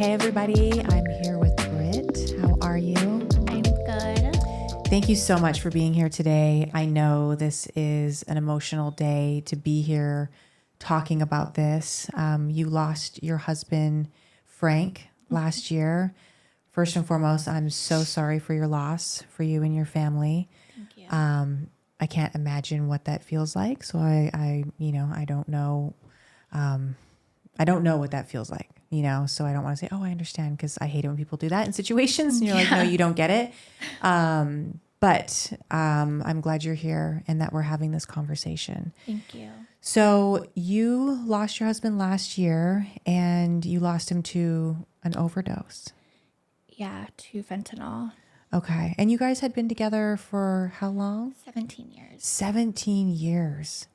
Hey everybody, I'm here with Britt. How are you? I'm good. Thank you so much for being here today. I know this is an emotional day to be here talking about this. You lost your husband, Frank, last year. First and foremost, I'm so sorry for your loss, for you and your family. Thank you. I can't imagine what that feels like. So I don't know. I don't know what that feels like, so I don't want to say, oh, I understand, because I hate it when people do that in situations and you're like, no, you don't get it. But I'm glad you're here and that we're having this conversation. Thank you. So you lost your husband last year and you lost him to an overdose. Yeah, to fentanyl. Okay. And you guys had been together for how long? 17 years. 17 years.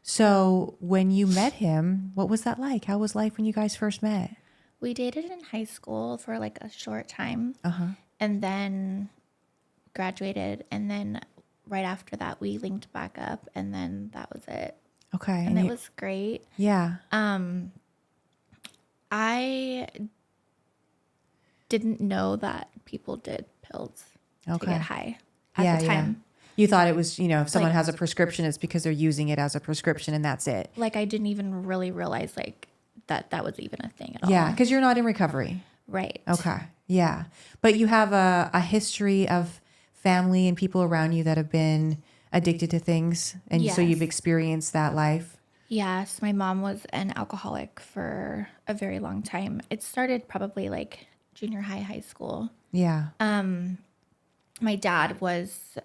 So when you met him, what was that like? How was life when you guys first met? We dated in high school for like a short time. Uh-huh. And then graduated. And then right after that, we linked back up. And then that was it. Okay. And it was great. Yeah. I didn't know that people did pills to get high at the time. You thought it was, if someone has a prescription, it's because they're using it as a prescription and that's it. Like I didn't even really realize like that was even a thing at all. Yeah, because you're not in recovery. Right. Okay. Yeah. But you have a history of family and people around you that have been addicted to things. And so you've experienced that life. Yes. My mom was an alcoholic for a very long time. It started probably like junior high school. Yeah. My dad was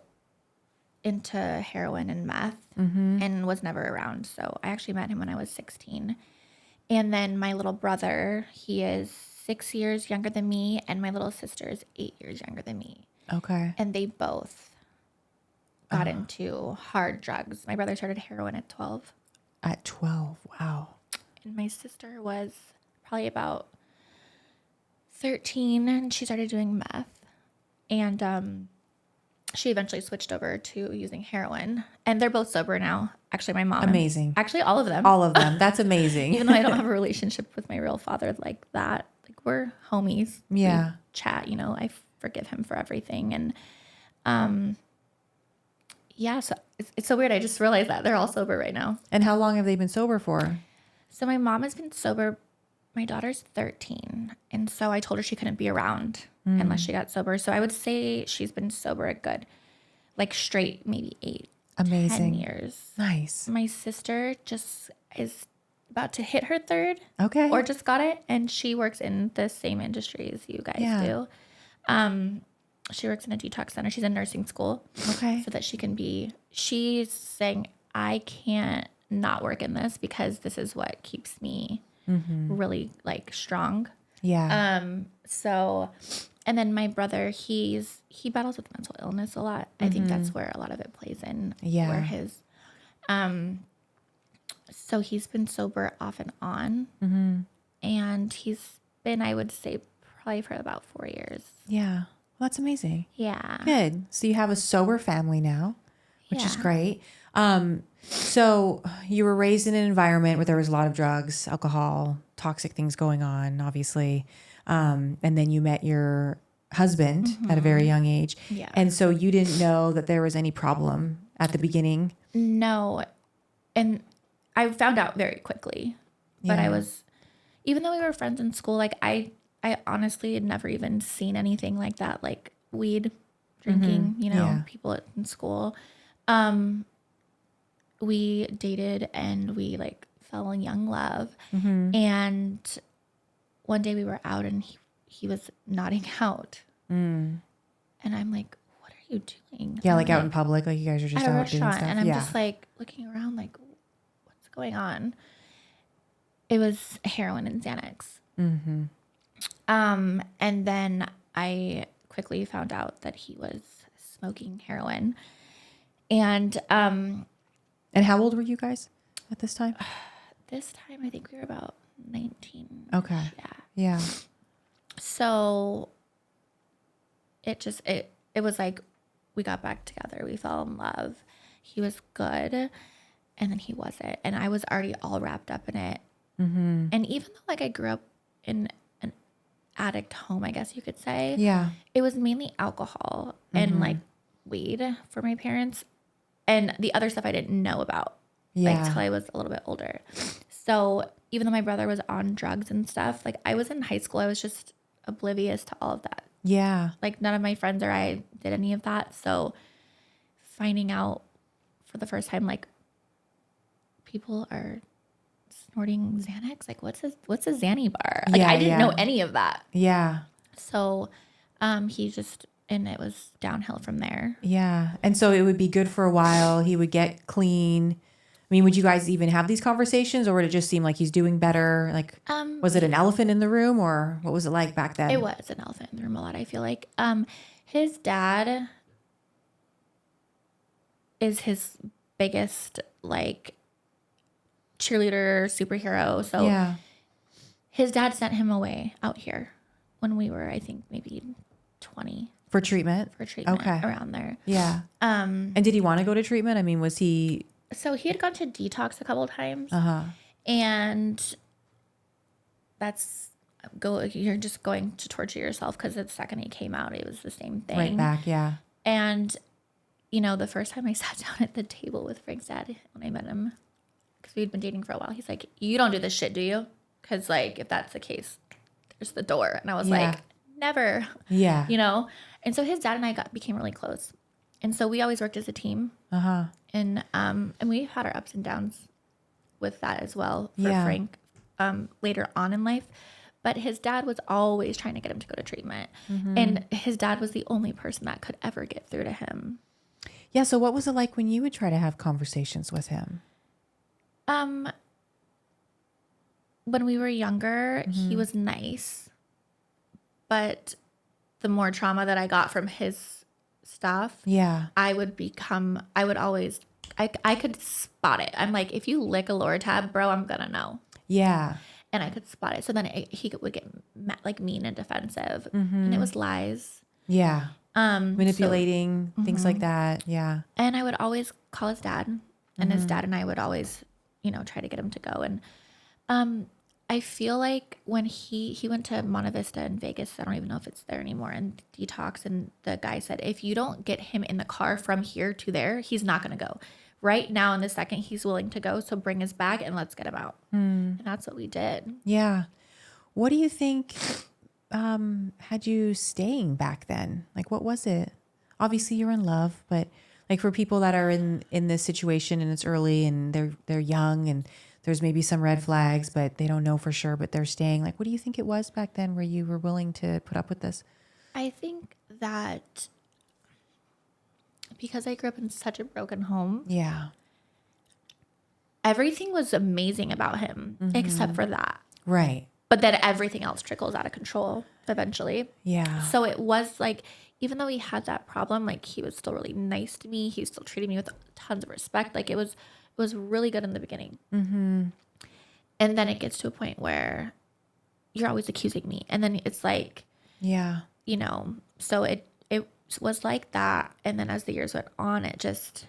into heroin and meth and was never around. So I actually met him when I was 16. And then my little brother, he is 6 years younger than me, and my little sister is 8 years younger than me. Okay. And they both got into hard drugs. My brother started heroin at 12. At 12. Wow. And my sister was probably about 13, and she started doing meth. And she eventually switched over to using heroin. And they're both sober now. Actually, my mom. Amazing. Actually, all of them. All of them. That's amazing. Even though I don't have a relationship with my real father like that. Like, we're homies. Yeah. We chat, I forgive him for everything. And so it's so weird. I just realized that they're all sober right now. And how long have they been sober for? So my mom has been sober. My daughter's 13. And so I told her she couldn't be around unless she got sober. So I would say she's been sober a good, like straight, maybe 8, Amazing. 10 years. Nice. My sister just is about to hit her 3rd. Okay. Or just got it. And she works in the same industry as you guys do. She works in a detox center. She's in nursing school. Okay. So that she's saying, I can't not work in this because this is what keeps me really like strong. Yeah. And then my brother, he battles with mental illness a lot. I think that's where a lot of it plays in. Yeah. Where his, so he's been sober off and on, and he's been, I would say, probably for about 4 years. Yeah. Well, that's amazing. Yeah. Good. So you have a sober family now, which is great. So you were raised in an environment where there was a lot of drugs, alcohol, toxic things going on, obviously. And then you met your husband at a very young age. Yeah. And so you didn't know that there was any problem at the beginning. No. And I found out very quickly. But Yeah. even though we were friends in school, like I honestly had never even seen anything like that, like weed drinking, people in school. We dated and we like fell in young love. And one day we were out and he was nodding out. And I'm like, what are you doing? Yeah, like out in public, like you guys are just at a out doing restaurant. stuff. And I'm just like looking around like, what's going on? It was heroin and Xanax. And then I quickly found out that he was smoking heroin. And how old were you guys at this time? this time I think we were about 19. Okay. Yeah. So it was like we got back together. We fell in love. He was good. And then he wasn't. And I was already all wrapped up in it. And even though like I grew up in addict home, I guess you could say. Yeah. It was mainly alcohol and like weed for my parents, and the other stuff I didn't know about like till I was a little bit older. So even though my brother was on drugs and stuff, like I was in high school, I was just oblivious to all of that. Yeah. Like none of my friends or I did any of that. So finding out for the first time, like people are snorting Xanax, like what's a Xanny bar? Like I didn't know any of that. Yeah. So he just, and it was downhill from there. Yeah. And so it would be good for a while. He would get clean. I mean, would you guys even have these conversations, or would it just seem like he's doing better? Like, was it an elephant in the room, or what was it like back then? It was an elephant in the room a lot, I feel like. His dad is his biggest, like, cheerleader, superhero. So his dad sent him away out here when we were, I think, maybe 20. For treatment? For treatment, around there. Yeah. And did he want to go to treatment? I mean, was he... So he had gone to detox a couple of times. And you're just going to torture yourself, because the second he came out, it was the same thing. Right back, yeah. And, you know, the first time I sat down at the table with Frank's dad when I met him, because we'd been dating for a while, he's like, you don't do this shit, do you? Because, like, if that's the case, there's the door. And I was like, never. Yeah. You know? And so his dad and I became really close. And so we always worked as a team. And we had our ups and downs with that as well for Frank later on in life. But his dad was always trying to get him to go to treatment. And his dad was the only person that could ever get through to him. Yeah, so what was it like when you would try to have conversations with him? When we were younger, he was nice. But the more trauma that I got from his stuff, I could spot it. I'm like, if you lick a lower tab, bro, I'm gonna know. Yeah. And I could spot it. So then he would get like mean and defensive, and it was lies. Yeah. Manipulating, things like that. Yeah. And I would always call his dad, and his dad and I would always, you know, try to get him to go. And I feel like when he went to Monte Vista in Vegas, I don't even know if it's there anymore, and detox, and the guy said, if you don't get him in the car from here to there, he's not going to go. Right now, in the second, he's willing to go, so bring his bag and let's get him out. And that's what we did. Yeah. What do you think had you staying back then? Like, what was it? Obviously, you're in love, but like for people that are in this situation and it's early and they're young and there's maybe some red flags, but they don't know for sure, but they're staying. Like, what do you think it was back then where you were willing to put up with this? I think that because I grew up in such a broken home. Yeah. Everything was amazing about him, except for that. Right. But then everything else trickles out of control eventually. Yeah. So it was like, even though he had that problem, like he was still really nice to me. He still treated me with tons of respect. Like it was really good in the beginning. And then it gets to a point where you're always accusing me. And then it's like, yeah, you know, so it was like that. And then as the years went on, it just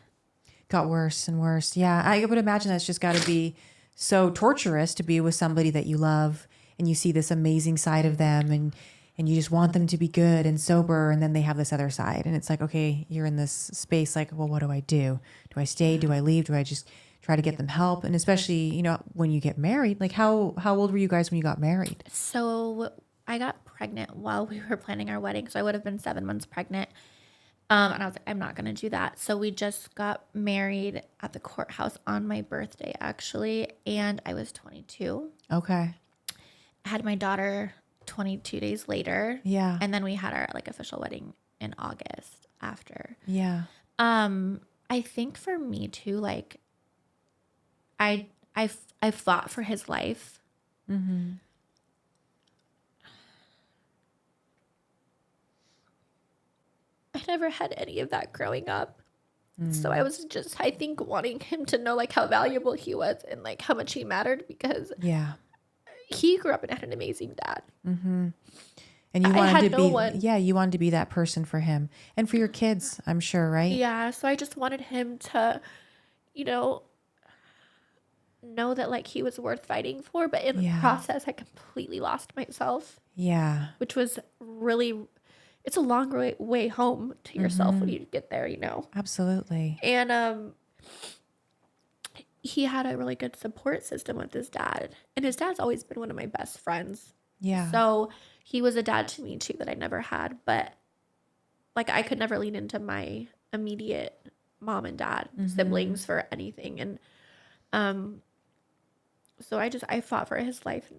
got worse and worse. Yeah. I would imagine that's just got to be so torturous to be with somebody that you love and you see this amazing side of them and you just want them to be good and sober. And then they have this other side. And it's like, okay, you're in this space like, well, what do I do? Do I stay? Do I leave? Do I just try to get them help? And especially, you know, when you get married, like how old were you guys when you got married? So I got pregnant while we were planning our wedding. So I would have been 7 months pregnant. And I was like, I'm not going to do that. So we just got married at the courthouse on my birthday, actually. And I was 22. Okay. I had my daughter 22 days later. Yeah. And then we had our like official wedding in August after. Yeah. I think for me too, like I fought for his life. Mm-hmm. I never had any of that growing up. So I was just, I think, wanting him to know like how valuable he was and like how much he mattered because he grew up and had an amazing dad. Mm-hmm. And you wanted to be, you wanted to be that person for him and for your kids, I'm sure, right? Yeah. So I just wanted him to, you know that like he was worth fighting for. But in the process, I completely lost myself. Yeah. which was really, it's a long way home to yourself when you get there, you know? Absolutely. And he had a really good support system with his dad. And his dad's always been one of my best friends. Yeah. So he was a dad to me too that I never had. But like I could never lean into my immediate mom and dad siblings for anything. And so I fought for his life.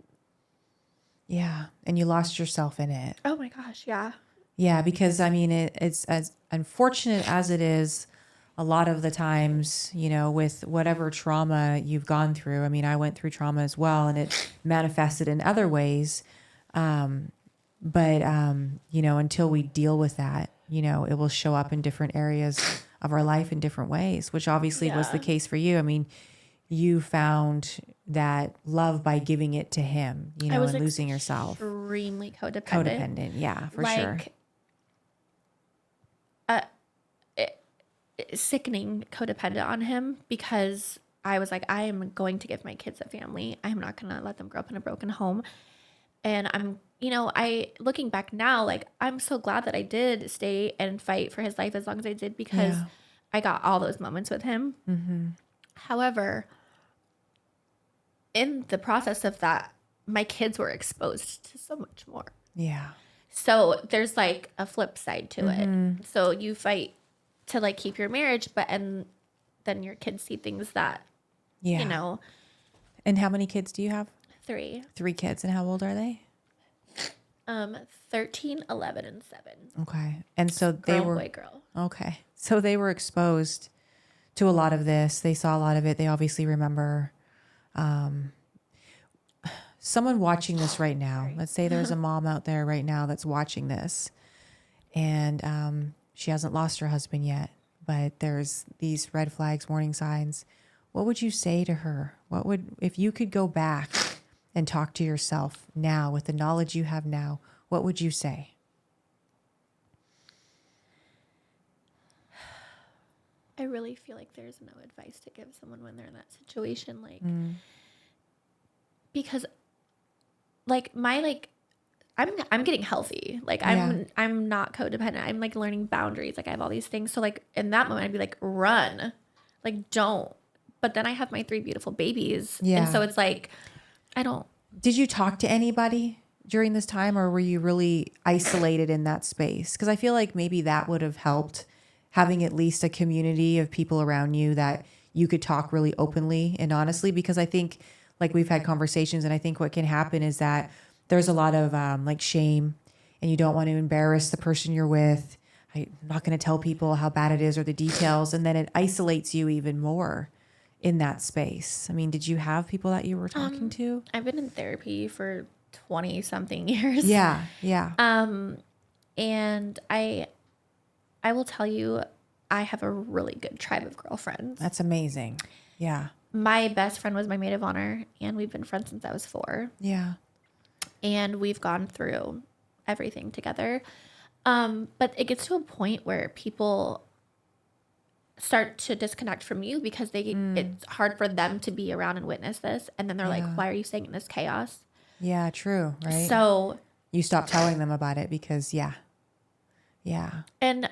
Yeah. And you lost yourself in it. Oh my gosh, yeah. Yeah, because I mean, it's as unfortunate as it is, a lot of the times, you know, with whatever trauma you've gone through. I mean, I went through trauma as well, and it manifested in other ways. But you know, until we deal with that, you know, it will show up in different areas of our life in different ways, which obviously was the Yeah. case for you. I mean, you found that love by giving it to him, you I know, was and losing yourself. extremely codependent. Codependent, yeah, for sure. Uh, sickening codependent on him because I was like, I am going to give my kids a family. I'm not going to let them grow up in a broken home. And I'm, you know, looking back now, like, I'm so glad that I did stay and fight for his life as long as I did because Yeah. I got all those moments with him. However, in the process of that, my kids were exposed to so much more. Yeah. So there's like a flip side to it. So you fight to like keep your marriage, but and then your kids see things that, Yeah. you know, And how many kids do you have? 3, 3 kids. And how old are they? 13, 11, and 7. Okay. And so they Girl, were, boy, girl. okay. So they were exposed to a lot of this. They saw a lot of it. They obviously remember. Someone watching this right now, let's say there's a mom out there right now that's watching this, and she hasn't lost her husband yet, but there's these red flags, warning signs. What would you say to her? If you could go back and talk to yourself now with the knowledge you have now, what would you say? I really feel like there's no advice to give someone when they're in that situation. Like, because like I'm getting healthy. Like I'm not codependent. I'm like learning boundaries. Like I have all these things. So like in that moment I'd be like, run. Like don't. But then I have my 3 beautiful babies. Yeah. And so it's like I don't. Did you talk to anybody during this time, or were you really isolated in that space? Because I feel like maybe that would have helped, having at least a community of people around you that you could talk really openly and honestly. Because I think, like, we've had conversations, and I think what can happen is that there's a lot of like shame, and you don't want to embarrass the person you're with. I'm not going to tell people how bad it is or the details, and then it isolates you even more in that space. I mean, did you have people that you were talking to? I've been in therapy for 20 something years. Yeah. Yeah. And I will tell you, I have a really good tribe of girlfriends. That's amazing. Yeah. My best friend was my maid of honor, and we've been friends since I was 4. Yeah. And we've gone through everything together. But it gets to a point where people start to disconnect from you because it's hard for them to be around and witness this. And then they're like, why are you staying in this chaos? Yeah, true, right? So you stop telling them about it because, yeah. And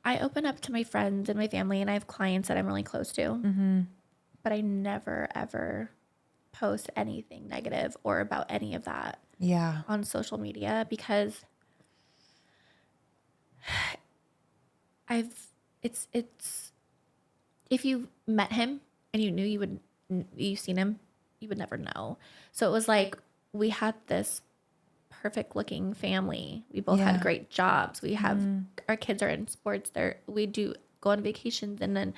I open up to my friends and my family, and I have clients that I'm really close to. But I never, ever post anything negative or about any of that on social media because it's if you met him and you knew you've seen him, you would never know. So it was like we had this perfect looking family. We both had great jobs. We have our kids are in sports. We do go on vacations, and then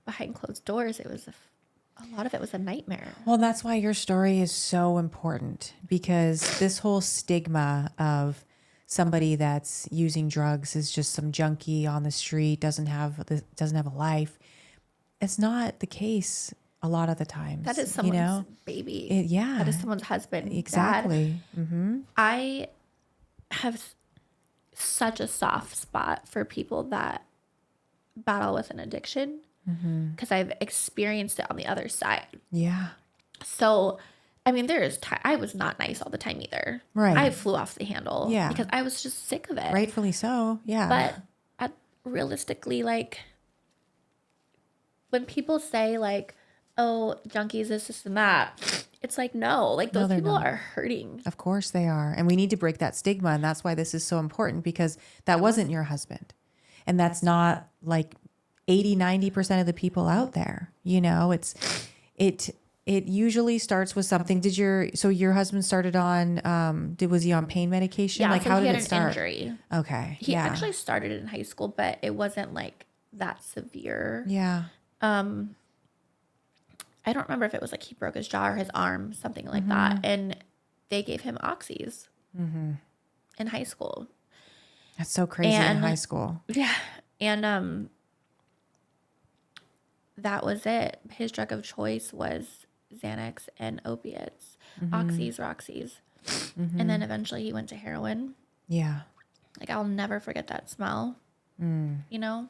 behind closed doors, it was a lot of it was a nightmare. Well, that's why your story is so important, because this whole stigma of somebody that's using drugs is just some junkie on the street, doesn't have a life. It's not the case a lot of the times. That is someone's baby. That is someone's husband. Exactly. I have such a soft spot for people that battle with an addiction because I've experienced it on the other side. Yeah. So I mean, I was not nice all the time either. Right. I flew off the handle Yeah. because I was just sick of it. Rightfully so. Yeah. But realistically, like, when people say, like, oh, junkies, this and that, it's like, no, like, those they're people not. are hurting. Of course they are. And we need to break that stigma. And that's why this is so important, because that wasn't your husband. And that's not like 80-90% of the people out there. You know, it usually starts with something. So your husband started on, was he on pain medication? Yeah, Like, so how he did had it an start? injury. Okay. He actually started in high school, but it wasn't like that severe. Yeah. I don't remember if it was like he broke his jaw or his arm, something like that. And they gave him oxys in high school. That's so crazy in high school. Yeah. And that was it. His drug of choice was Xanax and opiates, oxys, roxys. And then eventually he went to heroin. Yeah. Like, I'll never forget that smell, you know?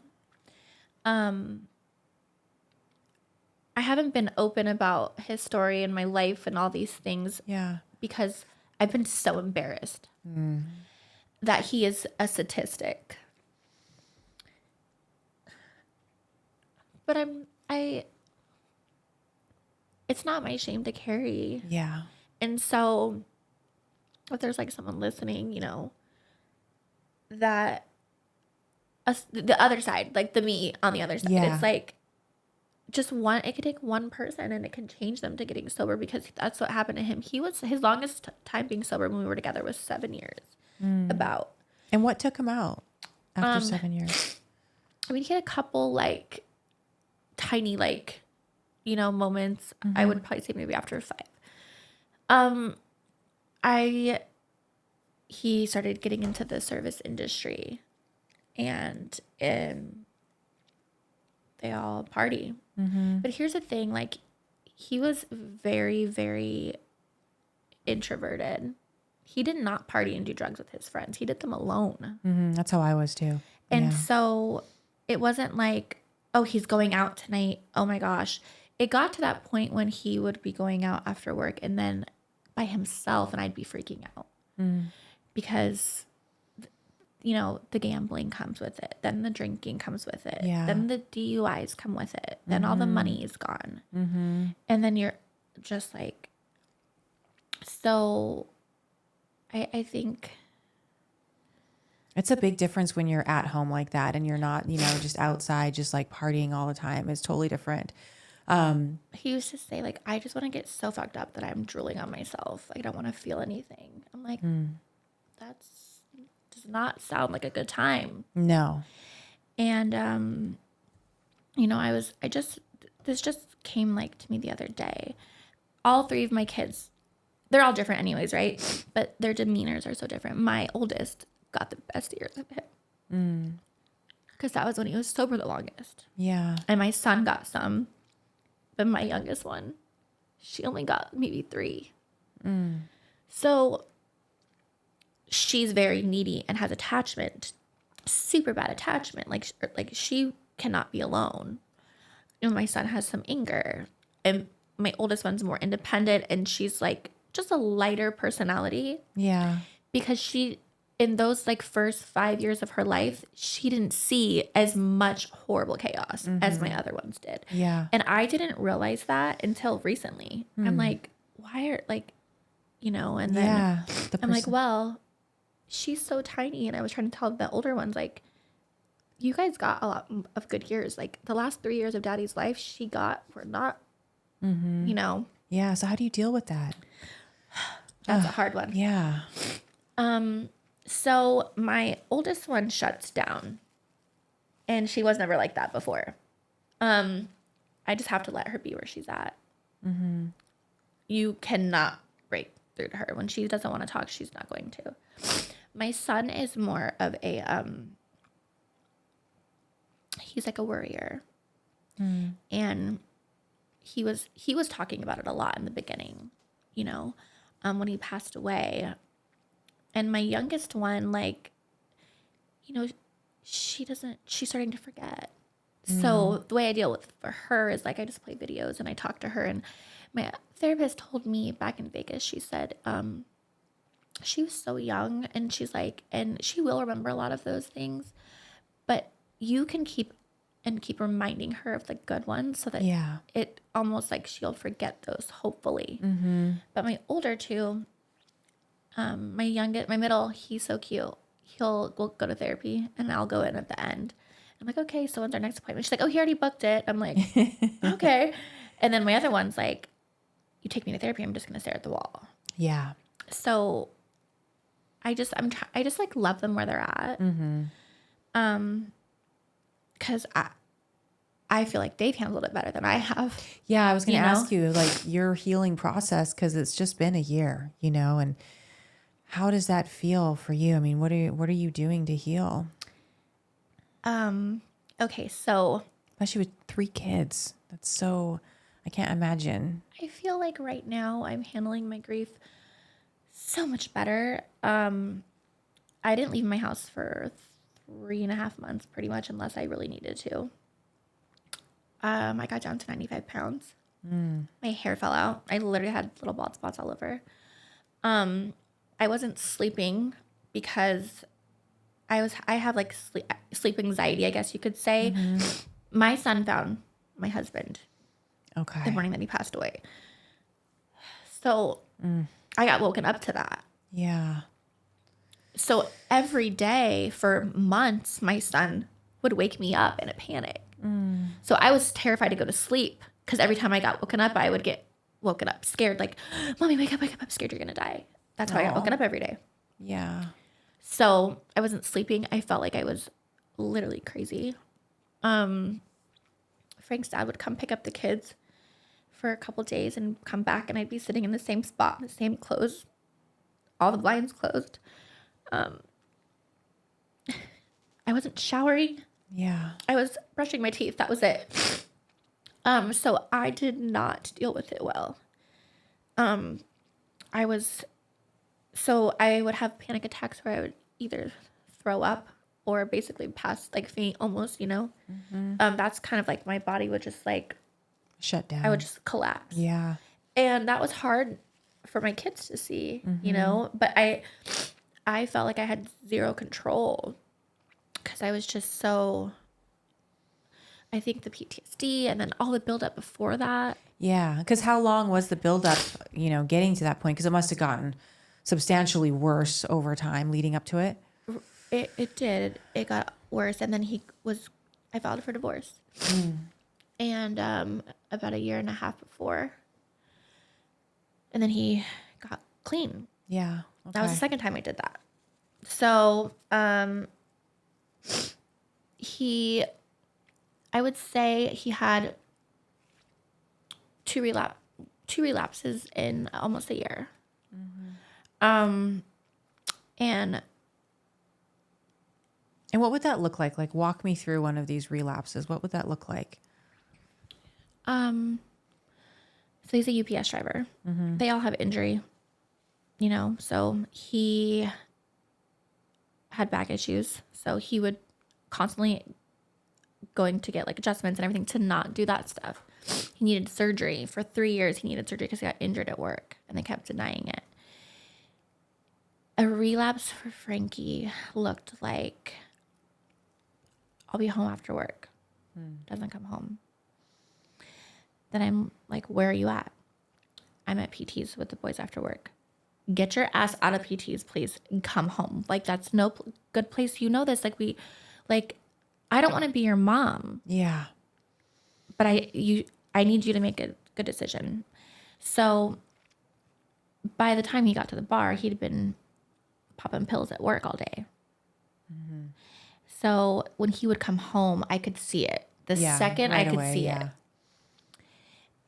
I haven't been open about his story and my life and all these things. Yeah. Because I've been so embarrassed that he is a statistic. But it's not my shame to carry. Yeah. And so if there's like someone listening, you know, that the other side, like the me on the other side, it's like, it could take one person and it can change them to getting sober, because that's what happened to him. His longest time being sober when we were together was 7 years. About. And what took him out after 7 years? I mean, he had a couple like tiny, like, you know, moments. I would probably say maybe after 5. He started getting into the service industry, and they all party. But here's the thing, like, he was very, very introverted. He did not party and do drugs with his friends. He did them alone. That's how I was too. And so it wasn't like, oh, he's going out tonight. Oh my gosh. It got to that point when he would be going out after work and then by himself, and I'd be freaking out because, you know, the gambling comes with it. Then the drinking comes with it. Yeah. Then the DUIs come with it. Then all the money is gone. And then you're just like, so I think it's a big difference when you're at home like that and you're not, you know, just outside, just like partying all the time. It's totally different. he used to say, like, I just want to get so fucked up that I'm drooling on myself. I don't want to feel anything. I'm like, does not sound like a good time. No. And, you know, this just came like to me the other day. All 3 of my kids, they're all different anyways, right? But their demeanors are so different. My oldest got the best years of him. Because that was when he was sober the longest. Yeah. And my son got some. But my youngest one, she only got maybe 3. So she's very needy and has attachment, super bad attachment. Like she cannot be alone. And my son has some anger. And my oldest one's more independent, and she's like just a lighter personality. Yeah. Because she, in those like first 5 years of her life, she didn't see as much horrible chaos as my other ones did. Yeah. And I didn't realize that until recently. I'm like, why are, like, you know, and then I'm like, well, she's so tiny. And I was trying to tell the older ones, like, you guys got a lot of good years. Like the last 3 years of daddy's life, were not, you know. Yeah. So how do you deal with that? That's a hard one. Yeah. So my oldest one shuts down, and she was never like that before. I just have to let her be where she's at. You cannot break through to her. When she doesn't want to talk, she's not going to. My son is more of a, he's like a worrier. And he was talking about it a lot in the beginning, you know, when he passed away. And my youngest one, like, you know, she's starting to forget. So the way I deal with for her is like I just play videos and I talk to her. And my therapist told me back in Vegas, she said she was so young, and she's like, and she will remember a lot of those things, but you can keep reminding her of the good ones so that it almost like she'll forget those, hopefully. But my older two, my middle, he's so cute. We'll go to therapy and I'll go in at the end. I'm like, okay, so when's our next appointment? She's like, oh, he already booked it. I'm like, okay. And then my other one's like, you take me to therapy, I'm just going to stare at the wall. Yeah. So I just like love them where they're at. Cause I feel like they've handled it better than I have. Yeah. I was going to ask you like your healing process, cause it's just been a year, and how does that feel for you? I mean, what are you doing to heal? Okay. So especially with 3 kids, that's so, I can't imagine. I feel like right now I'm handling my grief so much better. I didn't leave my house for 3.5 months pretty much, unless I really needed to. I got down to 95 pounds. My hair fell out. I literally had little bald spots all over. I wasn't sleeping because I have like sleep anxiety, I guess you could say. My son found my husband the morning that he passed away. So I got woken up to that. Yeah. So every day for months, my son would wake me up in a panic. So I was terrified to go to sleep because every time I got woken up, I would get woken up scared, like, Mommy, wake up, I'm scared you're going to die. That's why I got woken up every day. Yeah. So I wasn't sleeping. I felt like I was literally crazy. Frank's dad would come pick up the kids for a couple days and come back, and I'd be sitting in the same spot, the same clothes, all the blinds closed. I wasn't showering. Yeah. I was brushing my teeth. That was it. So I did not deal with it well. I would have panic attacks where I would either throw up or basically pass, like faint almost, That's kind of like my body would just like shut down. I would just collapse. Yeah. And that was hard for my kids to see, but I felt like I had zero control because I was just so, I think the PTSD and then all the buildup before that. Yeah. Because how long was the buildup, getting to that point? Because it must have gotten substantially worse over time leading up to it. It did. It got worse. And then I filed for divorce. And about 1.5 years before. And then he got clean. Yeah. Okay. That was the second time I did that. So I would say he had two relapses in almost a year. And what would that look like? Like, walk me through one of these relapses. What would that look like? So he's a UPS driver. They all have injury, so he had back issues. So he would constantly going to get like adjustments and everything to not do that stuff. He needed surgery for 3 years. He needed surgery because he got injured at work and they kept denying it. A relapse for Frankie looked like, I'll be home after work. Doesn't come home. Then I'm like, where are you at? I'm at PT's with the boys after work. Get your ass out of PT's, please, and come home. Like, that's no good place. You know this. I don't want to be your mom. Yeah. But I need you to make a good decision. So by the time he got to the bar, he'd been popping pills at work all day. So when he would come home, I could see it. The second right I could see it.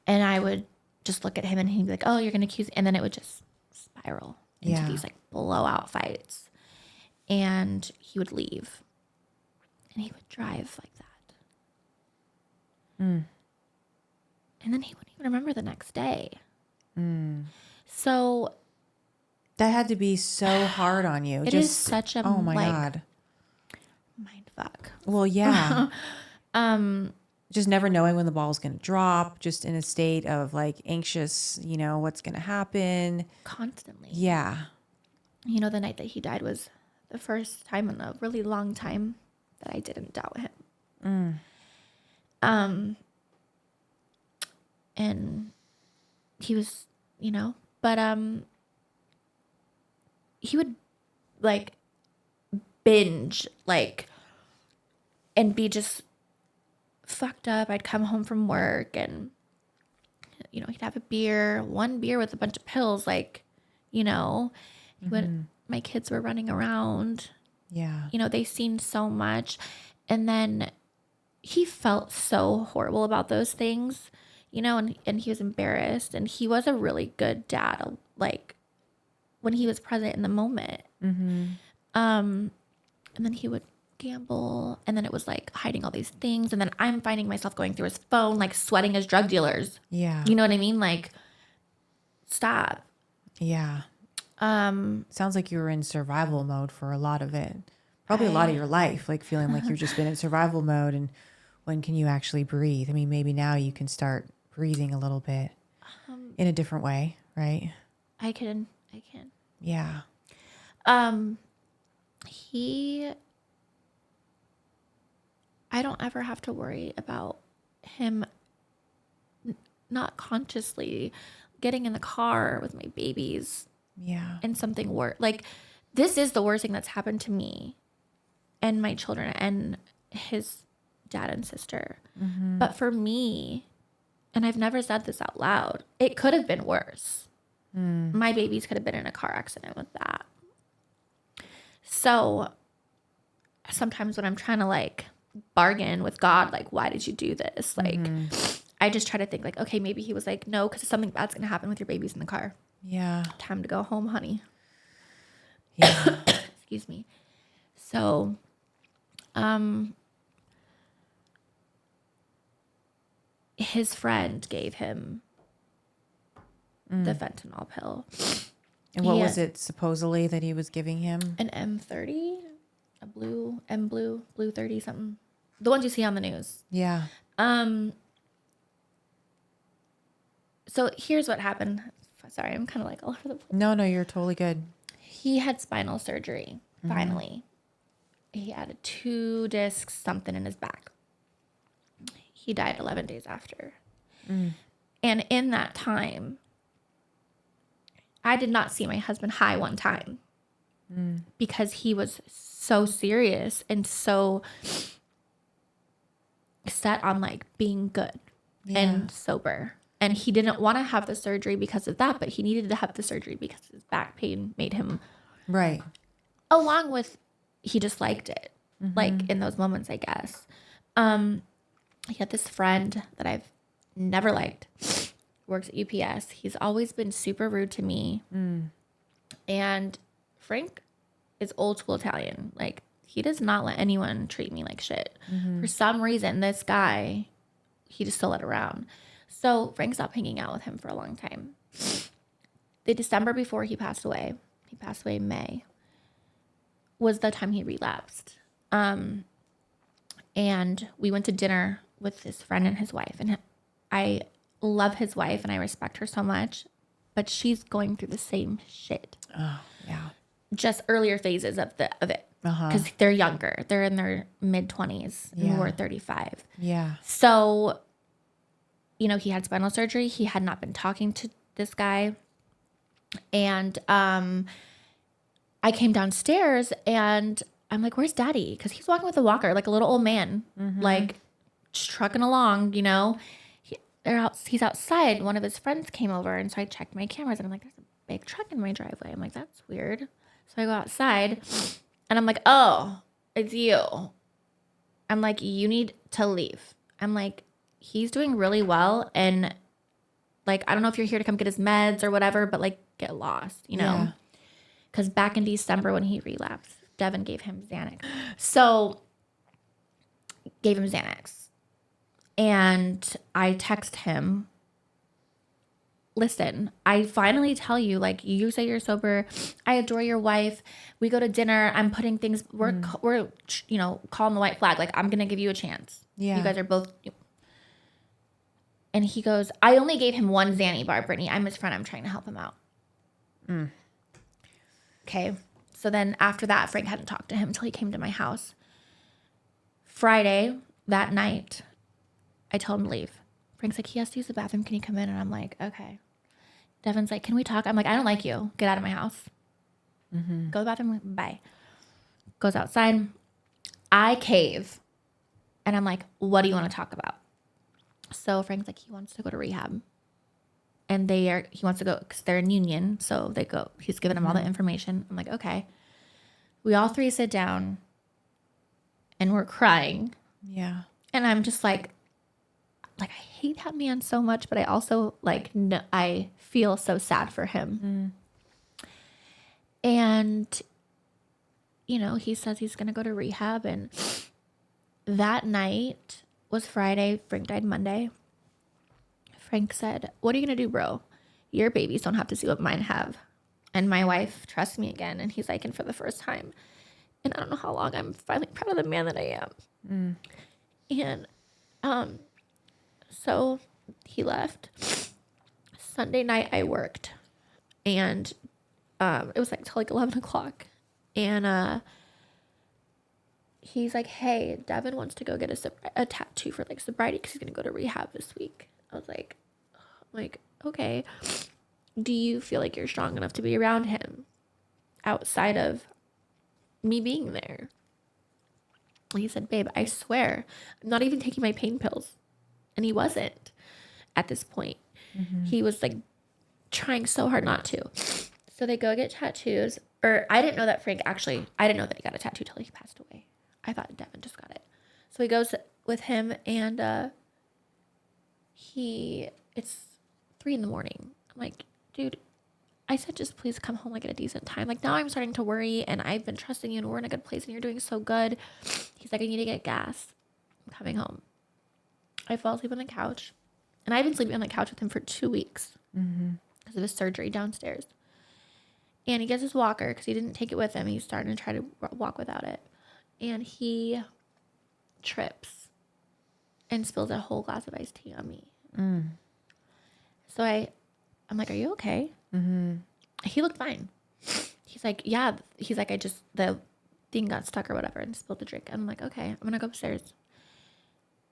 And I would just look at him and he'd be like, oh, you're going to accuse. And then it would just spiral into these like blowout fights. And he would leave. And he would drive like that. And then he wouldn't even remember the next day. So that had to be so hard on you. It is such a oh my God. mind fuck. Well, yeah. Just never knowing when the ball's going to drop, just in a state of like anxious, what's going to happen. Constantly. Yeah. The night that he died was the first time in a really long time that I didn't doubt him. And he was, but he would like binge, like, and be just fucked up. I'd come home from work and, he'd have one beer with a bunch of pills. Like, he would, my kids were running around. Yeah. They seen so much. And then he felt so horrible about those things, and he was embarrassed. And he was a really good dad, like, when he was present in the moment. And then he would gamble, and then it was like hiding all these things, and then I'm finding myself going through his phone, like sweating his drug dealers. Yeah. You know what I mean? Like, stop. Yeah. Sounds like you were in survival mode for a lot of it. Probably a lot of your life, like feeling like you've just been in survival mode, and when can you actually breathe? I mean, maybe now you can start breathing a little bit in a different way, right? I can. Yeah. I don't ever have to worry about him not consciously getting in the car with my babies. Yeah. And something worse. Like, this is the worst thing that's happened to me and my children and his dad and sister. But for me, and I've never said this out loud, it could have been worse. My babies could have been in a car accident with that. So sometimes when I'm trying to like bargain with God, like, why did you do this? Like, I just try to think like, okay, maybe he was like, no, because something bad's going to happen with your babies in the car. Yeah. Time to go home, honey. Yeah. Excuse me. So, his friend gave him the fentanyl pill. And what was it supposedly that he was giving him? An M30, a blue 30 something. The ones you see on the news. Yeah. So here's what happened. Sorry, I'm kind of like all over the place. No, you're totally good. He had spinal surgery, finally. He had 2 discs, something in his back. He died 11 days after. And in that time, I did not see my husband high one time because he was so serious and so set on like being good and sober. And he didn't want to have the surgery because of that, but he needed to have the surgery because his back pain made him. Right. Along with, he just liked it. Like in those moments, I guess. He had this friend that I've never liked, works at UPS. He's always been super rude to me. And Frank is old school Italian. Like, he does not let anyone treat me like shit. For some reason, this guy, he just still let around. So Frank stopped hanging out with him for a long time. The December before he passed away in May, was the time he relapsed. And we went to dinner with his friend and his wife. And I love his wife and I respect her so much, but she's going through the same shit. Oh, yeah. Just earlier phases of it. Because they're younger. They're in their mid-20s. And we're 35. Yeah. So, he had spinal surgery. He had not been talking to this guy. And I came downstairs and I'm like, where's daddy? Because he's walking with a walker, like a little old man, like just trucking along, he's outside. One of his friends came over. And so I checked my cameras and I'm like, there's a big truck in my driveway. I'm like, that's weird. So I go outside and I'm like, oh, it's you. I'm like, you need to leave. I'm like, he's doing really well. And like, I don't know if you're here to come get his meds or whatever, but like, get lost, Yeah. Because back in December when he relapsed, Devin gave him Xanax. So, gave him Xanax. And I text him listen, I finally tell you, like, you say you're sober. I adore your wife. We go to dinner. I'm putting things, we're you know, calling the white flag. Like, I'm going to give you a chance. Yeah. You guys are both. And he goes, I only gave him one Xanny bar, Brittany. I'm his friend. I'm trying to help him out. Okay. So then after that, Frank hadn't talked to him until he came to my house. Friday, that night, I told him to leave. Frank's like, he has to use the bathroom. Can you come in? And I'm like, okay. Devin's like, can we talk? I'm like, I don't like you. Get out of my house. Go to the bathroom. Bye. Goes outside. I cave. And I'm like, what do you want to talk about? So Frank's like, he wants to go to rehab. And he wants to go because they're in union. So they go, he's giving them all the information. I'm like, okay. We all three sit down and we're crying. Yeah. And I'm just like, I hate that man so much, but I also no, I feel so sad for him. And, you know, he says he's going to go to rehab. And that night was Friday. Frank died Monday. Frank said, what are you going to do, bro? Your babies don't have to see what mine have. And my wife trusts me again. And he's like, and for the first time. And I don't know how long, I'm finally proud of the man that I am. And, so he left. Sunday night I worked, and it was like till like 11 o'clock. And he's like, hey, Devin wants to go get a tattoo for like sobriety because he's gonna go to rehab this week. I was like, okay, do you feel like you're strong enough to be around him outside of me being there? And he said, babe, I swear I'm not even taking my pain pills. And he wasn't at this point. He was like trying so hard not to. So they go get tattoos. Or I didn't know that I didn't know that he got a tattoo till he passed away. I thought Devin just got it. So he goes with him, and it's 3 a.m. I'm like, dude, I said, just please come home like at a decent time. Like, now I'm starting to worry, and I've been trusting you, and we're in a good place, and you're doing so good. He's like, I need to get gas. I'm coming home. I fall asleep on the couch, and I've been sleeping on the couch with him for 2 weeks because of his surgery downstairs. And he gets his walker because he didn't take it with him. He's starting to try to walk without it. And he trips and spills a whole glass of iced tea on me. So I'm like, are you okay? He looked fine. He's like, yeah. He's like, the thing got stuck or whatever and spilled the drink. I'm like, okay, I'm going to go upstairs.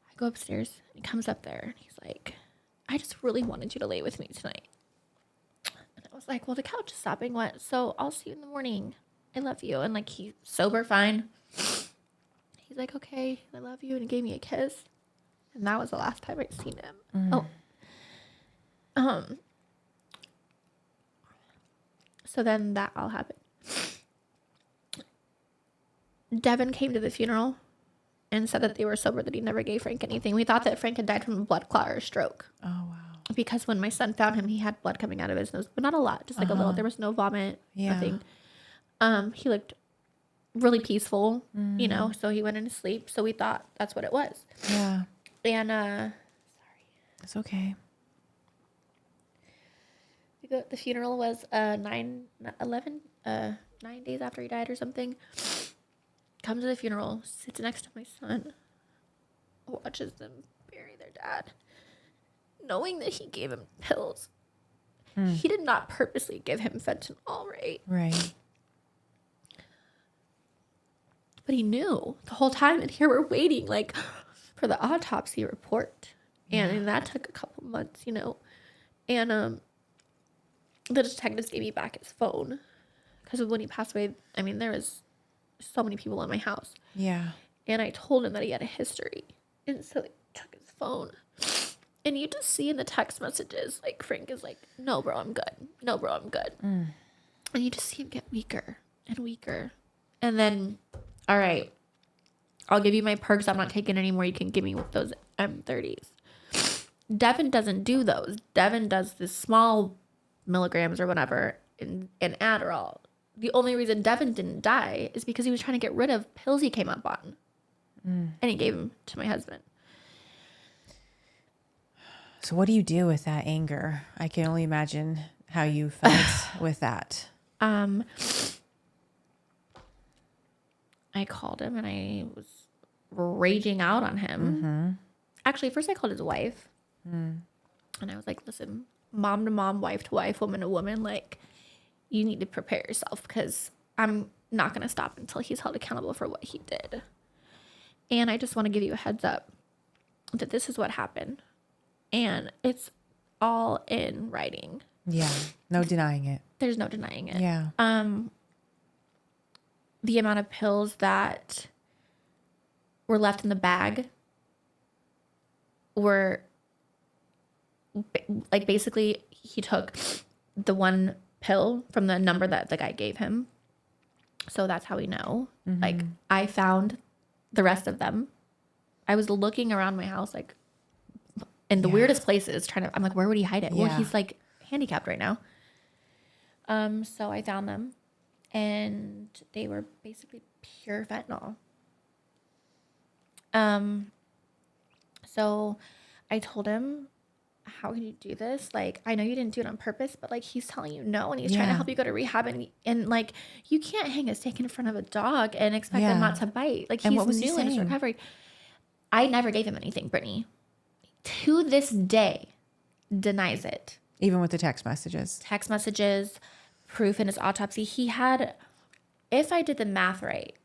I go upstairs. He comes up there. And he's like, I just really wanted you to lay with me tonight. And I was like, well, the couch is sopping wet, so I'll see you in the morning. I love you. And like, he's sober, fine. He's like, okay, I love you. And he gave me a kiss. And that was the last time I'd seen him. So then that all happened. Devin came to the funeral and said that they were sober, that he never gave Frank anything. We thought that Frank had died from a blood clot or a stroke. Oh, wow. Because when my son found him, he had blood coming out of his nose, but not a lot, just like a little. There was no vomit, nothing. He looked really peaceful, you know, so he went into sleep. So we thought that's what it was. Yeah. And, sorry. It's okay. The funeral was 9 days after he died or something. Comes to the funeral, sits next to my son, watches them bury their dad, knowing that he gave him pills. He did not purposely give him fentanyl, right? Right. But he knew the whole time, and here we're waiting, like, for the autopsy report. And that took a couple months, you know. And the detectives gave me back his phone. Because when he passed away, I mean, there was so many people in my house. Yeah. And I told him that he had a history. And so they took his phone. And you just see in the text messages, like, Frank is like, no, bro, I'm good. No, bro, I'm good. And you just see him get weaker and weaker. And then, all right, I'll give you my perks. I'm not taking any more. You can give me those M30s. Devin doesn't do those. Devin does the small milligrams or whatever in Adderall. The only reason Devin didn't die is because he was trying to get rid of pills he came up on. And he gave them to my husband. So what do you do with that anger? I can only imagine how you felt with that. I called him and I was raging out on him. Actually, first I called his wife. And I was like, listen, mom to mom, wife to wife, woman to woman, like, you need to prepare yourself because I'm not going to stop until he's held accountable for what he did. And I just want to give you a heads up that this is what happened. And it's all in writing. Yeah. No denying it. There's no denying it. Yeah. The amount of pills that were left in the bag were like, basically he took the one pill from the number that the guy gave him. So that's how we know. Like, I found the rest of them. I was looking around my house, like, in the weirdest places, I'm like, where would he hide it? Well, he's like handicapped right now. So I found them and they were basically pure fentanyl. So I told him, how can you do this? Like, I know you didn't do it on purpose, but like, he's telling you no, and he's trying to help you go to rehab, and like, you can't hang a steak in front of a dog and expect them not to bite. Like, he's new in his recovery. I never gave him anything, Brittany. To this day, denies it. Even with the text messages. Text messages, proof in his autopsy. He had, if I did the math right,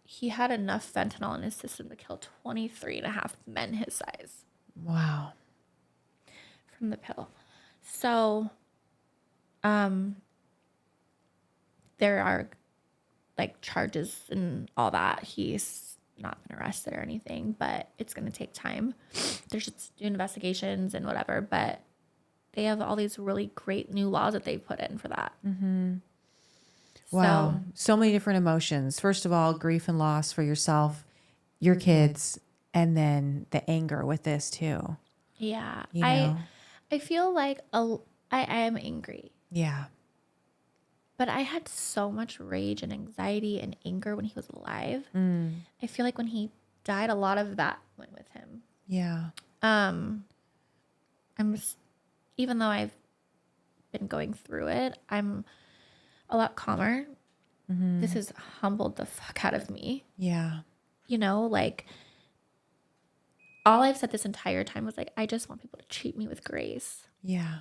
he had enough fentanyl in his system to kill 23 and a half men his size. Wow. From the pill. So, there are like charges and all that. He's not been arrested or anything, but it's going to take time. They're just doing investigations and whatever, but they have all these really great new laws that they've put in for that. Wow. So many different emotions. First of all, grief and loss for yourself, your kids, and then the anger with this too. Yeah. You know? I feel like I am angry. Yeah. But I had so much rage and anxiety and anger when he was alive. I feel like when he died, a lot of that went with him. Yeah. Even though I've been going through it, I'm a lot calmer. This has humbled the fuck out of me. Yeah. You know, like, all I've said this entire time was like, I just want people to treat me with grace. Yeah.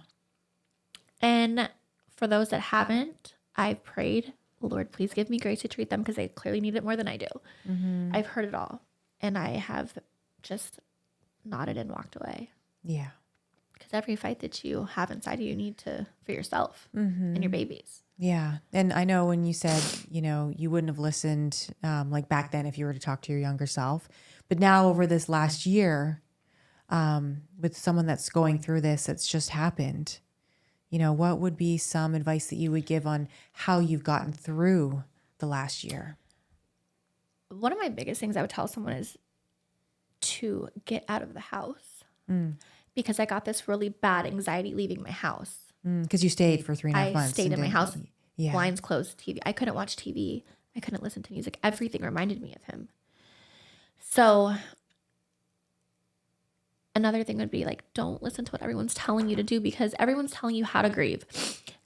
And for those that haven't, I've prayed, Lord, please give me grace to treat them because they clearly need it more than I do. I've heard it all. And I have just nodded and walked away. Yeah. Because every fight that you have inside of you need to for yourself and your babies. Yeah. And I know when you said, you know, you wouldn't have listened like back then if you were to talk to your younger self. But now over this last year, with someone that's going through this, that's just happened, you know, what would be some advice that you would give on how you've gotten through the last year? One of my biggest things I would tell someone is to get out of the house. Because I got this really bad anxiety leaving my house. Because you stayed for 3.5 months. I stayed in my house, yeah. blinds closed, TV. I couldn't watch TV. I couldn't listen to music. Everything reminded me of him. So another thing would be like, don't listen to what everyone's telling you to do because everyone's telling you how to grieve,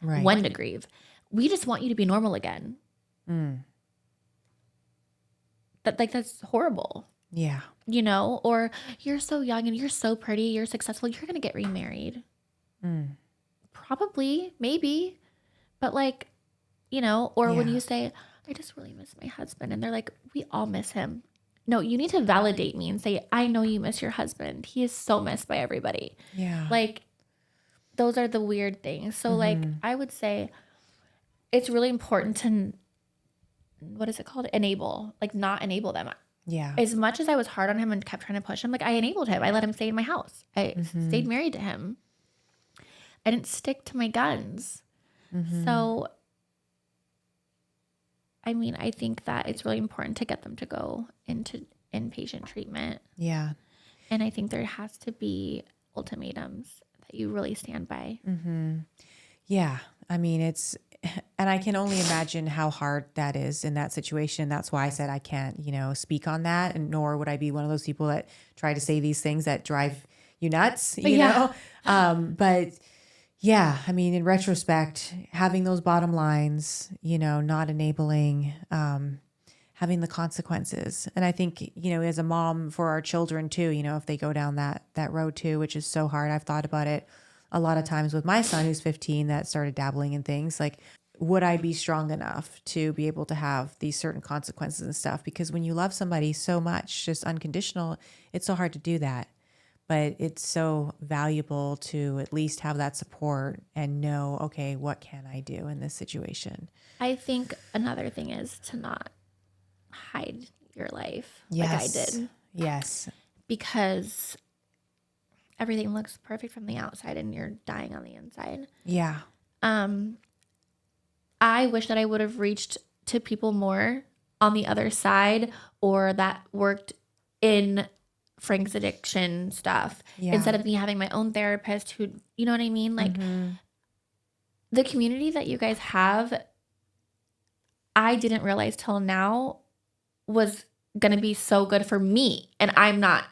when to grieve. We just want you to be normal again. That's horrible. Yeah. You know, or you're so young and you're so pretty, you're successful, you're going to get remarried. Probably, maybe. But like, you know, or when you say, I just really miss my husband. And they're like, we all miss him. No, you need to validate me and say, I know you miss your husband. He is so missed by everybody. Yeah. Like, those are the weird things. So like, I would say it's really important to, what is it called? Enable, like not enable them. Yeah. As much as I was hard on him and kept trying to push him, like I enabled him. I let him stay in my house. I stayed married to him. I didn't stick to my guns. So, I mean, I think that it's really important to get them to go into inpatient treatment. Yeah. And I think there has to be ultimatums that you really stand by. Yeah. I mean, and I can only imagine how hard that is in that situation. That's why I said I can't, you know, speak on that, and nor would I be one of those people that try to say these things that drive you nuts, Yeah. But yeah, I mean, in retrospect, having those bottom lines, not enabling, having the consequences. And I think, as a mom for our children too, if they go down that road too, which is so hard. I've thought about it a lot of times with my son who's 15 that started dabbling in things like, would I be strong enough to be able to have these certain consequences and stuff? Because when you love somebody so much, just unconditional, it's so hard to do that. But it's so valuable to at least have that support and know, okay, what can I do in this situation? I think another thing is to not hide your life like I Yes. did, Yes. because everything looks perfect from the outside and you're dying on the inside. Yeah. I wish that I would have reached to people more on the other side, or that worked in Frank's addiction stuff, Yeah. instead of me having my own therapist who, you know what I mean? Like, the community that you guys have, I didn't realize till now was going to be so good for me. And I'm not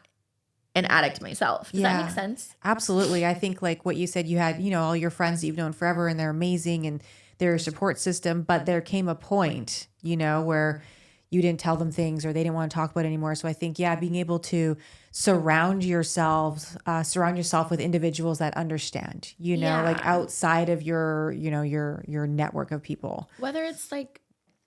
an addict myself. Does that make sense? Absolutely. I think like what you said, you had, all your friends that you've known forever and they're amazing and they're a support system, but there came a point, where you didn't tell them things or they didn't want to talk about it anymore. So I think, being able to surround yourself with individuals that understand, like outside of your, your network of people. Whether it's like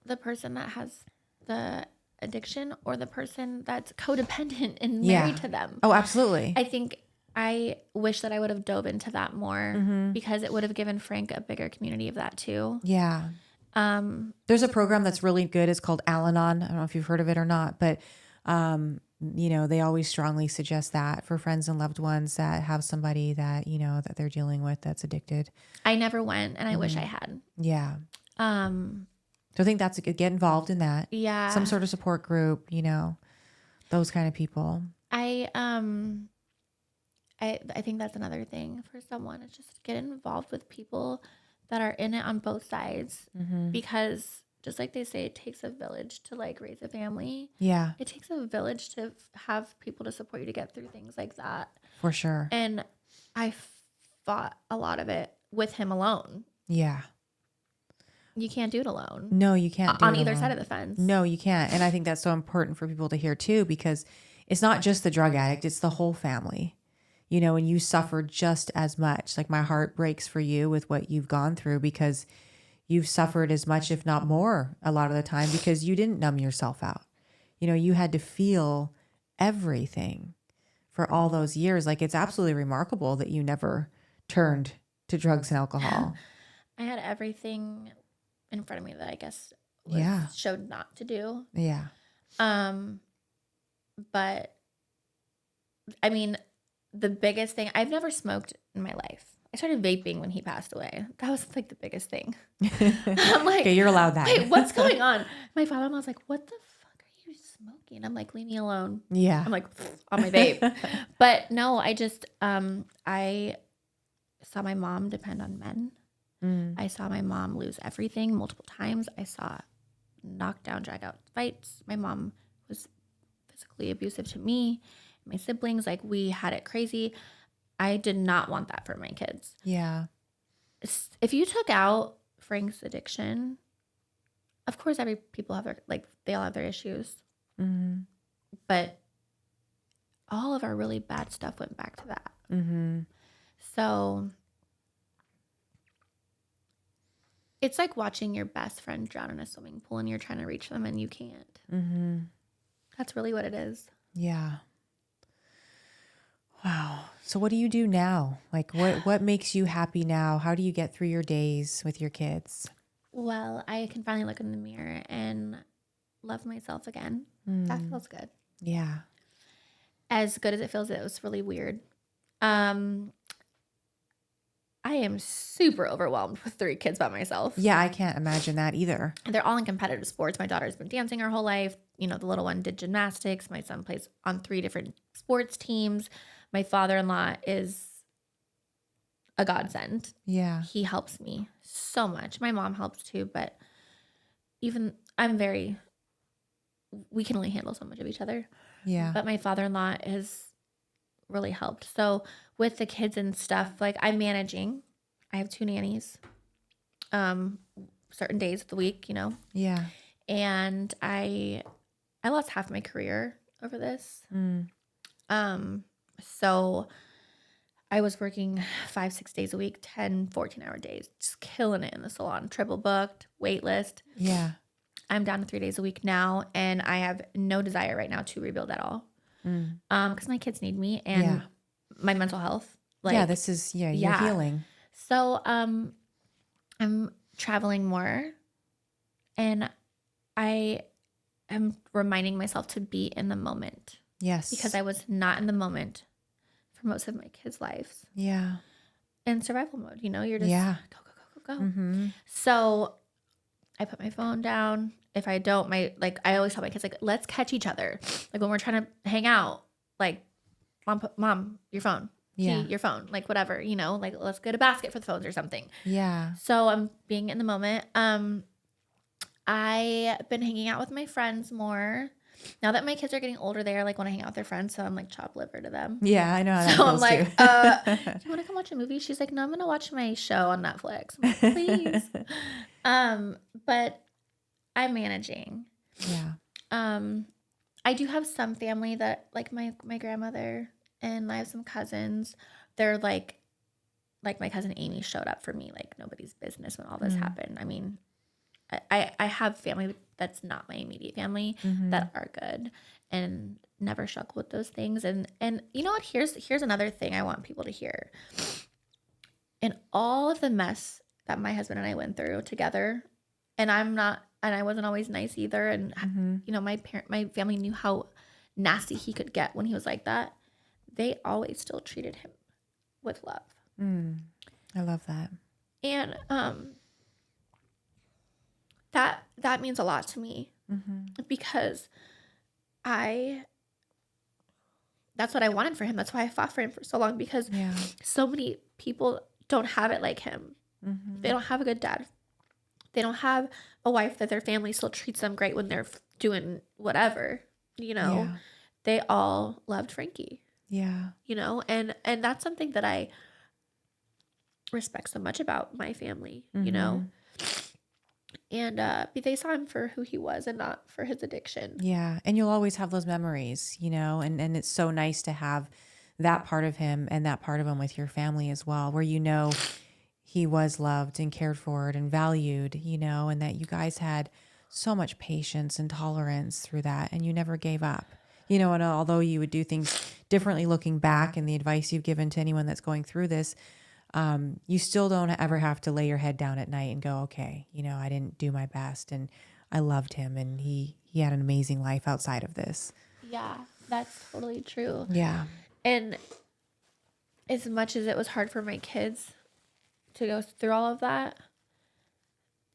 the person that has the addiction or the person that's codependent and married to them. Oh, absolutely. I think I wish that I would have dove into that more, because it would have given Frank a bigger community of that too. Yeah. There's a program that's really good. It's called Al-Anon. I don't know if you've heard of it or not, but they always strongly suggest that for friends and loved ones that have somebody that, that they're dealing with that's addicted. I never went, and I wish I had. Yeah. So I think that's a good, get involved in that. Yeah. Some sort of support group, those kind of people. I think that's another thing for someone, is just get involved with people that are in it on both sides, because just like they say, it takes a village to like raise a family. Yeah. It takes a village to have people to support you to get through things like that. For sure. And I fought a lot of it with him alone. Yeah. You can't do it alone. No, you can't do it on either alone. side of the fence. No, you can't. And I think that's so important for people to hear too, because it's not just the drug addict, it's the whole family. And you suffer just as much. Like my heart breaks for you with what you've gone through, because you've suffered as much, if not more, a lot of the time, because you didn't numb yourself out. You had to feel everything for all those years. Like, it's absolutely remarkable that you never turned to drugs and alcohol. I had everything in front of me that I guess showed not to do. Yeah. But I mean, the biggest thing, I've never smoked in my life. I started vaping when he passed away. That was like the biggest thing. I'm like, okay, you're allowed that. Wait, what's going on? My father-in-law was like, what the fuck are you smoking? I'm like, leave me alone. Yeah. I'm like, on my vape. But no, I just, I saw my mom depend on men. I saw my mom lose everything multiple times. I saw knockdown, drag out fights. My mom was physically abusive to me, my siblings. Like, we had it crazy. I did not want that for my kids. Yeah. If you took out Frank's addiction, of course, people have they all have their issues. But all of our really bad stuff went back to that. So it's like watching your best friend drown in a swimming pool and you're trying to reach them and you can't. That's really what it is. Yeah. Wow. So what do you do now? Like, what makes you happy now? How do you get through your days with your kids? Well, I can finally look in the mirror and love myself again. That feels good. Yeah. As good as it feels, it was really weird. I am super overwhelmed with 3 kids by myself. Yeah, I can't imagine that either. And they're all in competitive sports. My daughter's been dancing her whole life. The little one did gymnastics. My son plays on 3 different sports teams. My father-in-law is a godsend. Yeah. He helps me so much. My mom helps too, but even we can only handle so much of each other. Yeah. But my father-in-law is really helped. So with the kids and stuff, like I'm managing. I have 2 nannies, certain days of the week, you know, Yeah. and I lost half my career over this. So I was working 5, 6 days a week, 10, 14-hour days, just killing it in the salon, triple booked, wait list. Yeah. I'm down to 3 days a week now, and I have no desire right now to rebuild at all. Because my kids need me and my mental health. Like, yeah, this is, you're healing. So, I'm traveling more, and I am reminding myself to be in the moment. Yes. Because I was not in the moment for most of my kids' lives. Yeah. In survival mode, you know, you're just go. So I put my phone down. If I don't, I always tell my kids, like, let's catch each other. Like when we're trying to hang out, like, mom, your phone. Yeah. Your phone, like whatever, you know, like let's get a basket for the phones or something. Yeah. So I'm being in the moment. I've been hanging out with my friends more. Now that my kids are getting older, they like want to hang out with their friends, so I'm like chop liver to them. Yeah, I know how that So feels I'm like, too. do you want to come watch a movie? She's like, no, I'm gonna watch my show on Netflix. I'm like, please. But I'm managing. Yeah. I do have some family that like my grandmother, and I have some cousins. They're like my cousin Amy showed up for me like nobody's business when all this happened. I mean, I have family that's not my immediate family that are good and never struggle with those things. And you know what? Here's another thing I want people to hear. In all of the mess that my husband and I went through together, and I wasn't always nice either. And you know, my family knew how nasty he could get when he was like that. They always still treated him with love. I love that. And that means a lot to me because that's what I wanted for him. That's why I fought for him for so long, because so many people don't have it like him. They don't have a good dad. They don't have a wife that their family still treats them great when they're doing whatever, you know. They all loved Frankie. Yeah. You know, and that's something that I respect so much about my family, you know. And they saw him for who he was and not for his addiction. Yeah. And you'll always have those memories, you know, and it's so nice to have that part of him and that part of him with your family as well, where, you know, he was loved and cared for and valued, you know, and that you guys had so much patience and tolerance through that, and you never gave up, you know. And although you would do things differently looking back, and the advice you've given to anyone that's going through this, you still don't ever have to lay your head down at night and go, okay, you know, I didn't do my best, and I loved him, and he had an amazing life outside of this. Yeah, that's totally true. Yeah. And as much as it was hard for my kids to go through all of that,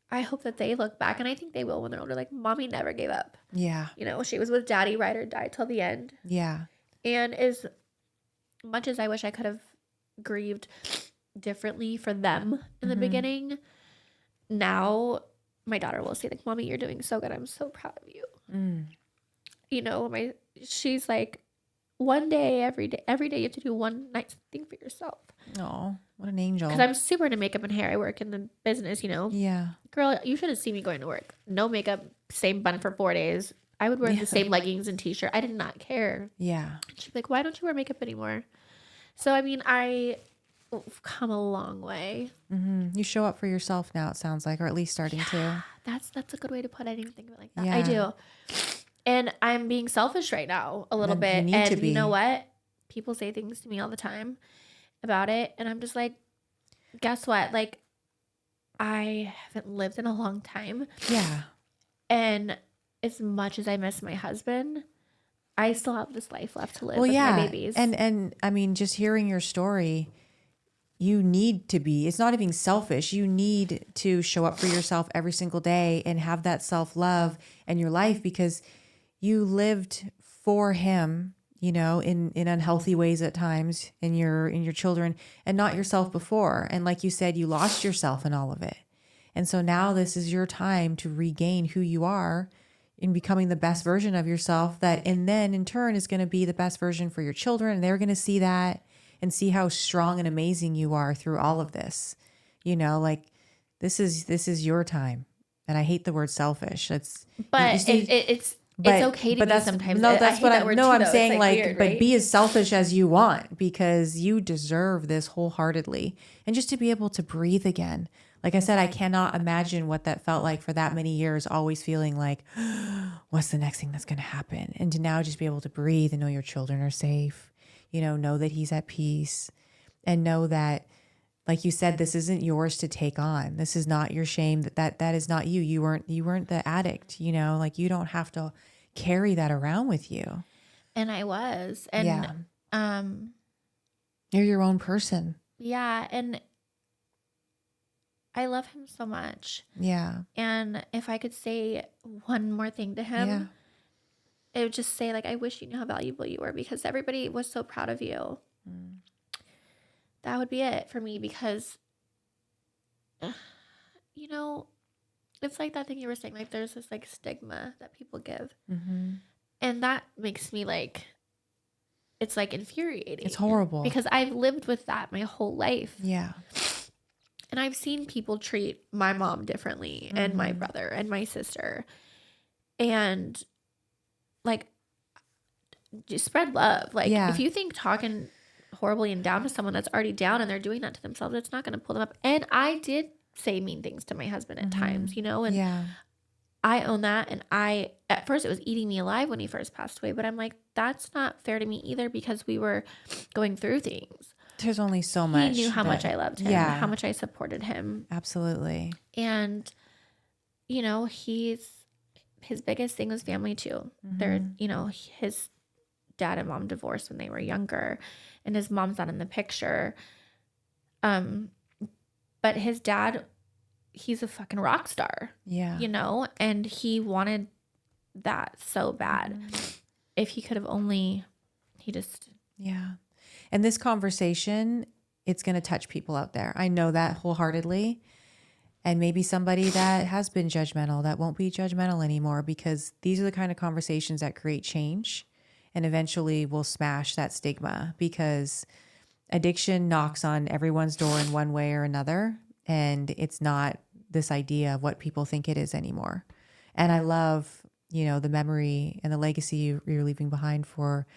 I hope that they look back, and I think they will when they're older, like, mommy never gave up. Yeah. You know, she was with daddy, ride or die till the end. Yeah. And as much as I wish I could have grieved differently for them in the beginning, now my daughter will say, like, mommy, you're doing so good. I'm so proud of you. You know, she's like, one day, every day you have to do one nice thing for yourself. Oh, what an angel. Because I'm super into makeup and hair. I work in the business, you know. Yeah. Girl, you should have seen me going to work. No makeup, same bun for 4 days. I would wear the same leggings and t-shirt. I did not care. Yeah. She'd be like, why don't you wear makeup anymore? So, I mean, I've come a long way. You show up for yourself now, it sounds like, or at least starting to. That's a good way to put it. I didn't think of it like that. Yeah. I do. And I'm being selfish right now a little bit. And you know what? People say things to me all the time about it. And I'm just like, guess what? Like, I haven't lived in a long time. Yeah. And as much as I miss my husband, I still have this life left to live with my babies. And I mean, just hearing your story, you need to be, it's not even selfish. You need to show up for yourself every single day and have that self-love in your life, because you lived for him, you know, in unhealthy ways at times in your children, and not yourself before. And like you said, you lost yourself in all of it. And so now this is your time to regain who you are, in becoming the best version of yourself and then in turn is going to be the best version for your children. And they're going to see that and see how strong and amazing you are through all of this. Like this is your time. And I hate the word selfish. But it's okay to be sometimes. No, I that's hate what that word no, too, I'm though. It's saying like, weird, but right? be as selfish as you want because you deserve this wholeheartedly. And just to be able to breathe again. Like I said, I cannot imagine what that felt like for that many years, always feeling like, what's the next thing that's going to happen? And to now just be able to breathe and know your children are safe, know that he's at peace and know that, like you said, this isn't yours to take on. This is not your shame. That is not you. You weren't the addict, like you don't have to carry that around with you. And I was. And yeah. You're your own person. Yeah. And I love him so much. Yeah. And if I could say one more thing to him, it would just say, like, I wish you knew how valuable you were because everybody was so proud of you. That would be it for me because, it's like that thing you were saying, like there's this like stigma that people give. Mm-hmm. And that makes me like, it's like infuriating. It's horrible. Because I've lived with that my whole life. Yeah. And I've seen people treat my mom differently and my brother and my sister. And like, just spread love. Like, if you think talking horribly and down to someone that's already down and they're doing that to themselves, it's not going to pull them up. And I did say mean things to my husband at times, and I own that. And at first it was eating me alive when he first passed away, but I'm like, that's not fair to me either because we were going through things. There's only so much. He knew how much I loved him, how much I supported him. Absolutely. And, his biggest thing was family too. They're, his dad and mom divorced when they were younger and his mom's not in the picture. But his dad, he's a fucking rock star. Yeah. And he wanted that so bad. If he could have only, Yeah. And this conversation, it's going to touch people out there. I know that wholeheartedly. And maybe somebody that has been judgmental, that won't be judgmental anymore because these are the kind of conversations that create change and eventually will smash that stigma because addiction knocks on everyone's door in one way or another. And it's not this idea of what people think it is anymore. And I love, the memory and the legacy you're leaving behind for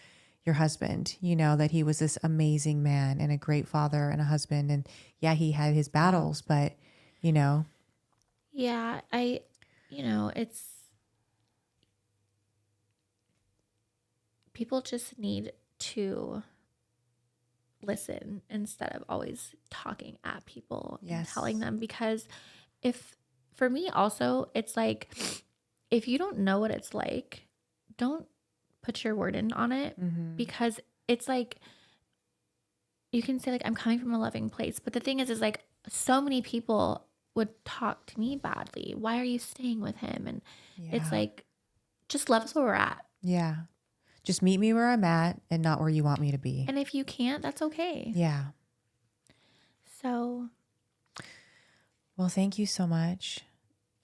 your husband, that he was this amazing man and a great father and a husband. And yeah, he had his battles, but yeah, it's, people just need to listen instead of always talking at people and telling them, because for me also, it's like, if you don't know what it's like, don't put your word in on it because it's like, you can say like, I'm coming from a loving place. But the thing is like so many people would talk to me badly. Why are you staying with him? And it's like, just love us where we're at. Yeah. Just meet me where I'm at and not where you want me to be. And if you can't, that's okay. Yeah. So. Well, thank you so much.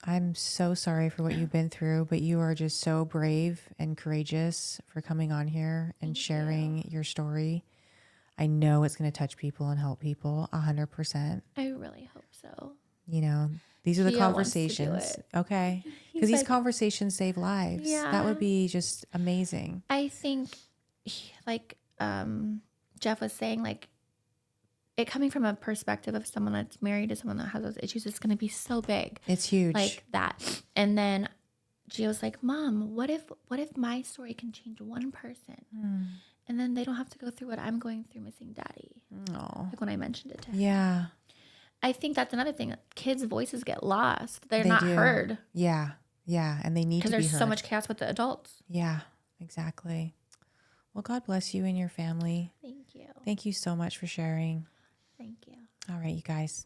I'm so sorry for what you've been through, but you are just so brave and courageous for coming on here and sharing your story. I know it's going to touch people and help people 100%. I really hope so. These are the conversations. Okay. Because these conversations save lives. Yeah. That would be just amazing. I think like Jeff was saying, like, it coming from a perspective of someone that's married to someone that has those issues, it's going to be so big. It's huge. Like that. And then Gio was like, Mom, what if my story can change one person? And then they don't have to go through what I'm going through missing daddy. Oh. Like when I mentioned it to him. Yeah. I think that's another thing. Kids' voices get lost. They're not heard. Yeah. Yeah. And they need to be heard. Because there's so much chaos with the adults. Yeah, exactly. Well, God bless you and your family. Thank you. Thank you so much for sharing. Thank you. All right, you guys.